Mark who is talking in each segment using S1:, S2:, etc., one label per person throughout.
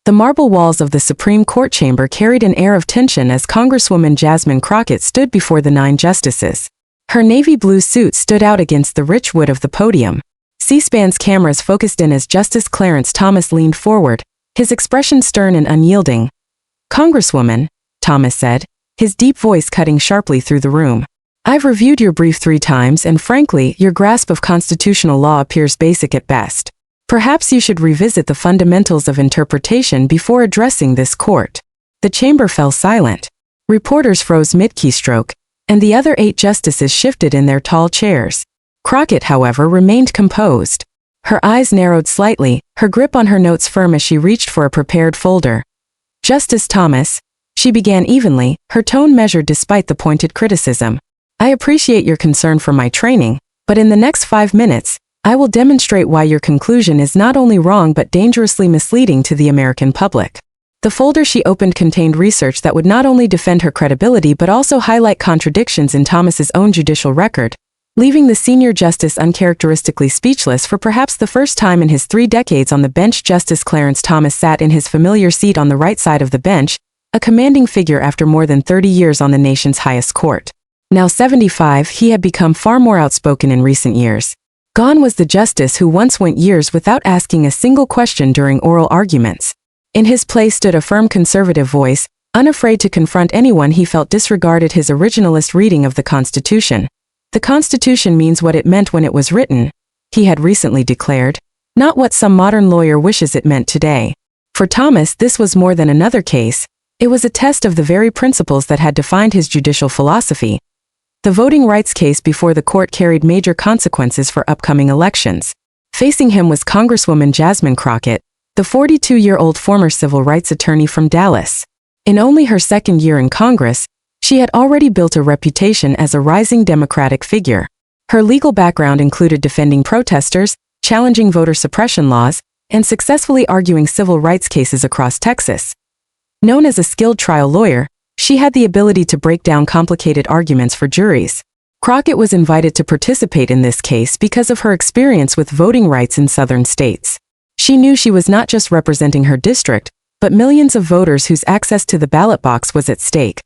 S1: The marble walls of the Supreme Court chamber carried an air of tension as Congresswoman Jasmine Crockett stood before the 9 justices. Her navy blue suit stood out against the rich wood of the podium. C-SPAN's cameras focused in as Justice Clarence Thomas leaned forward, his expression stern and unyielding. "Congresswoman," Thomas said, his deep voice cutting sharply through the room. "I've reviewed your brief 3 times and frankly, your grasp of constitutional law appears basic at best. Perhaps you should revisit the fundamentals of interpretation before addressing this court." The chamber fell silent. Reporters froze mid-keystroke, and the other 8 justices shifted in their tall chairs. Crockett, however, remained composed. Her eyes narrowed slightly, her grip on her notes firm as she reached for a prepared folder. "Justice Thomas," she began evenly, her tone measured despite the pointed criticism. "I appreciate your concern for my training, but in the next 5 minutes, I will demonstrate why your conclusion is not only wrong but dangerously misleading to the American public." The folder she opened contained research that would not only defend her credibility but also highlight contradictions in Thomas's own judicial record, leaving the senior justice uncharacteristically speechless. For perhaps the first time in his 3 decades on the bench, Justice Clarence Thomas sat in his familiar seat on the right side of the bench, a commanding figure after more than 30 years on the nation's highest court. Now 75, he had become far more outspoken in recent years. Gone was the justice who once went years without asking a single question during oral arguments. In his place stood a firm conservative voice, unafraid to confront anyone he felt disregarded his originalist reading of the Constitution. "The Constitution means what it meant when it was written," he had recently declared, "not what some modern lawyer wishes it meant today." For Thomas, this was more than another case. It was a test of the very principles that had defined his judicial philosophy. The voting rights case before the court carried major consequences for upcoming elections. Facing him was Congresswoman Jasmine Crockett, the 42-year-old former civil rights attorney from Dallas. In only her 2nd year in Congress, she had already built a reputation as a rising Democratic figure. Her legal background included defending protesters, challenging voter suppression laws, and successfully arguing civil rights cases across Texas. Known as a skilled trial lawyer, she had the ability to break down complicated arguments for juries. Crockett was invited to participate in this case because of her experience with voting rights in southern states. She knew she was not just representing her district, but millions of voters whose access to the ballot box was at stake.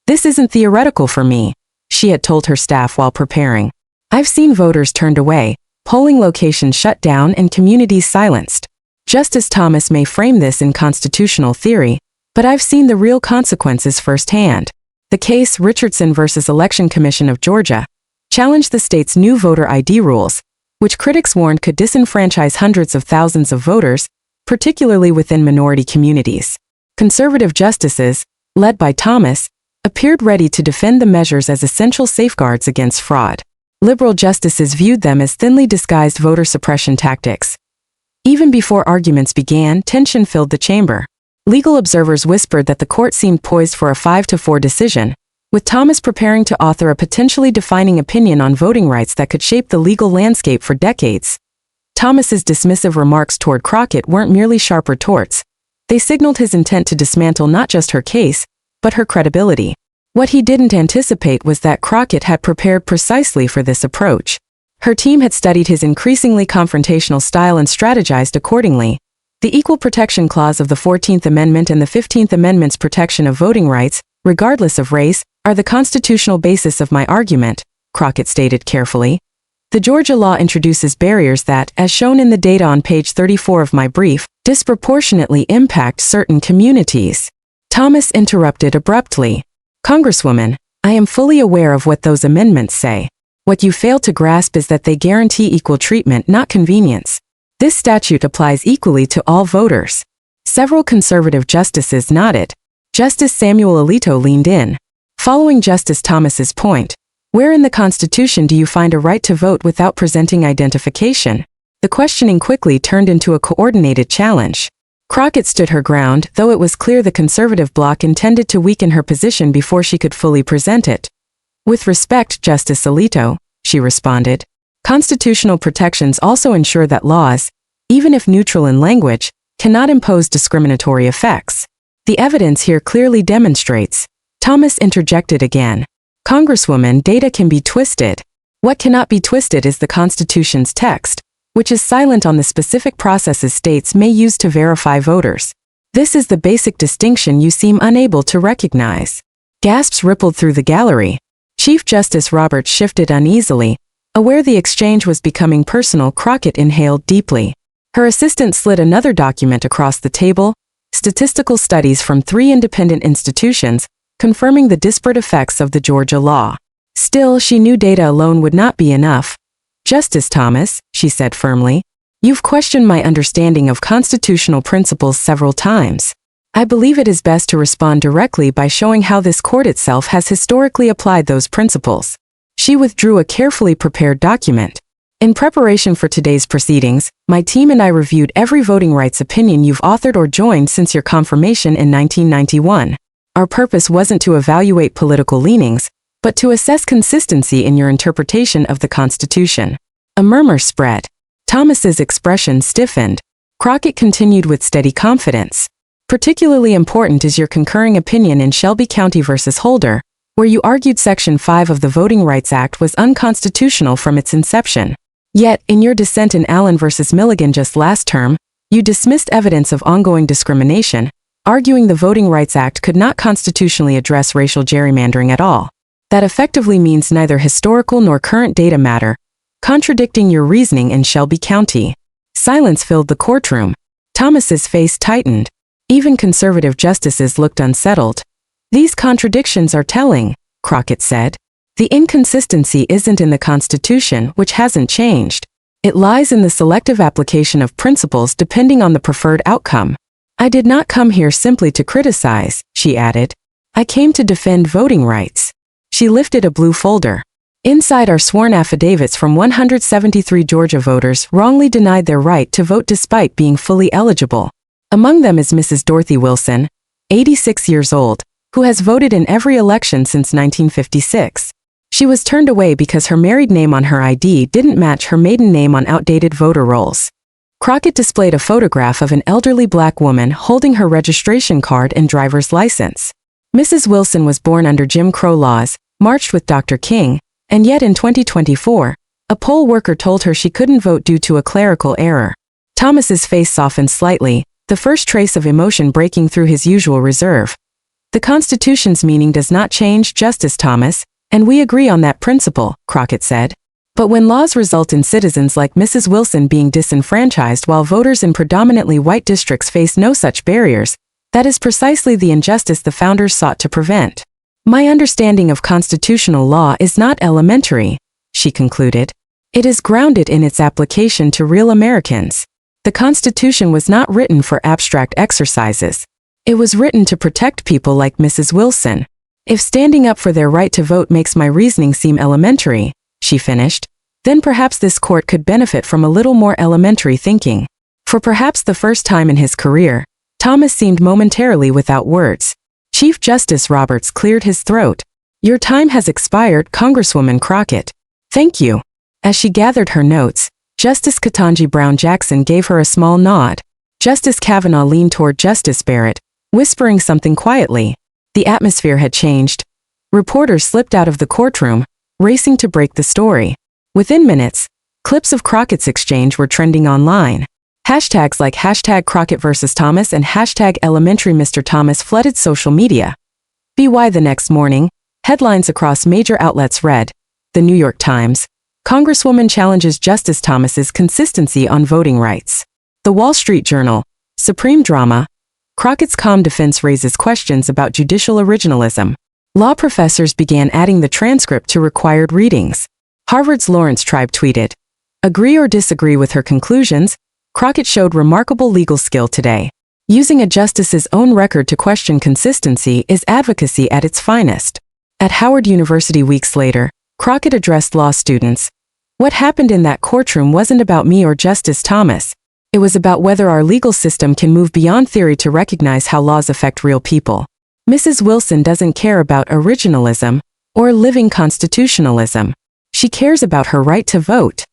S1: "This isn't theoretical for me," she had told her staff while preparing. "I've seen voters turned away, polling locations shut down, and communities silenced. Justice Thomas may frame this in constitutional theory, but I've seen the real consequences firsthand." The case, Richardson v. Election Commission of Georgia, challenged the state's new voter ID rules, which critics warned could disenfranchise hundreds of thousands of voters, particularly within minority communities. Conservative justices, led by Thomas, appeared ready to defend the measures as essential safeguards against fraud. Liberal justices viewed them as thinly disguised voter suppression tactics. Even before arguments began, tension filled the chamber. Legal observers whispered that the court seemed poised for a 5-4 decision, with Thomas preparing to author a potentially defining opinion on voting rights that could shape the legal landscape for decades. Thomas's dismissive remarks toward Crockett weren't merely sharp retorts. They signaled his intent to dismantle not just her case, but her credibility. What he didn't anticipate was that Crockett had prepared precisely for this approach. Her team had studied his increasingly confrontational style and strategized accordingly. The Equal Protection Clause of the 14th Amendment and the 15th Amendment's protection of voting rights, regardless of race, are the constitutional basis of my argument, Crockett stated carefully. The Georgia law introduces barriers that, as shown in the data on page 34 of my brief, disproportionately impact certain communities. Thomas interrupted abruptly. "Congresswoman, I am fully aware of what those amendments say. What you fail to grasp is that they guarantee equal treatment, not convenience. This statute applies equally to all voters." Several conservative justices nodded. Justice Samuel Alito leaned in. Following Justice Thomas's point, "Where in the Constitution do you find a right to vote without presenting identification?" The questioning quickly turned into a coordinated challenge. Crockett stood her ground, though it was clear the conservative bloc intended to weaken her position before she could fully present it. "With respect, Justice Alito," she responded, "constitutional protections also ensure that laws, even if neutral in language, cannot impose discriminatory effects. The evidence here clearly demonstrates." Thomas interjected again. "Congresswoman, data can be twisted. What cannot be twisted is the Constitution's text, which is silent on the specific processes states may use to verify voters. This is the basic distinction you seem unable to recognize. Gasps rippled through the gallery. Chief Justice Roberts shifted uneasily. Aware the exchange was becoming personal, Crockett inhaled deeply. Her assistant slid another document across the table, statistical studies from 3 independent institutions, confirming the disparate effects of the Georgia law. Still, she knew data alone would not be enough. Justice Thomas, she said firmly, you've questioned my understanding of constitutional principles several times. I believe it is best to respond directly by showing how this court itself has historically applied those principles. She withdrew a carefully prepared document. In preparation for today's proceedings, my team and I reviewed every voting rights opinion you've authored or joined since your confirmation in 1991. Our purpose wasn't to evaluate political leanings, but to assess consistency in your interpretation of the Constitution. A murmur spread. Thomas's expression stiffened. Crockett continued with steady confidence. Particularly important is your concurring opinion in Shelby County versus Holder, where you argued Section 5 of the Voting Rights Act was unconstitutional from its inception. Yet, in your dissent in Allen versus Milligan just last term, you dismissed evidence of ongoing discrimination, arguing the Voting Rights Act could not constitutionally address racial gerrymandering at all. That effectively means neither historical nor current data matter, contradicting your reasoning in Shelby County. Silence filled the courtroom. Thomas's face tightened. Even conservative justices looked unsettled. These contradictions are telling, Crockett said. The inconsistency isn't in the Constitution, which hasn't changed. It lies in the selective application of principles depending on the preferred outcome. I did not come here simply to criticize, she added. I came to defend voting rights. She lifted a blue folder. Inside are sworn affidavits from 173 Georgia voters wrongly denied their right to vote despite being fully eligible. Among them is Mrs. Dorothy Wilson, 86 years old, who has voted in every election since 1956. She was turned away because her married name on her ID didn't match her maiden name on outdated voter rolls. Crockett displayed a photograph of an elderly black woman holding her registration card and driver's license. Mrs. Wilson was born under Jim Crow laws, marched with Dr. King, and yet in 2024, a poll worker told her she couldn't vote due to a clerical error. Thomas's face softened slightly, the first trace of emotion breaking through his usual reserve. The Constitution's meaning does not change, Justice Thomas, and we agree on that principle, Crockett said. But when laws result in citizens like Mrs. Wilson being disenfranchised while voters in predominantly white districts face no such barriers, that is precisely the injustice the founders sought to prevent. My understanding of constitutional law is not elementary, she concluded. It is grounded in its application to real Americans. The Constitution was not written for abstract exercises. It was written to protect people like Mrs. Wilson. If standing up for their right to vote makes my reasoning seem elementary, she finished, then perhaps this court could benefit from a little more elementary thinking. For perhaps the first time in his career, Thomas seemed momentarily without words. Chief Justice Roberts cleared his throat. Your time has expired, Congresswoman Crockett. Thank you. As she gathered her notes, Justice Ketanji Brown Jackson gave her a small nod. Justice Kavanaugh leaned toward Justice Barrett, whispering something quietly. The atmosphere had changed. Reporters slipped out of the courtroom, racing to break the story. Within minutes, clips of Crockett's exchange were trending online. Hashtags like #Crockett vs. Thomas and #elementary Mr. Thomas flooded social media. By the next morning, headlines across major outlets read, The New York Times, Congresswoman challenges Justice Thomas's consistency on voting rights. The Wall Street Journal, Supreme Drama, Crockett's calm defense raises questions about judicial originalism. Law professors began adding the transcript to required readings. Harvard's Lawrence Tribe tweeted, Agree or disagree with her conclusions, Crockett showed remarkable legal skill today. Using a justice's own record to question consistency is advocacy at its finest. At Howard University weeks later, Crockett addressed law students. What happened in that courtroom wasn't about me or Justice Thomas. It was about whether our legal system can move beyond theory to recognize how laws affect real people. Mrs. Wilson doesn't care about originalism or living constitutionalism. She cares about her right to vote.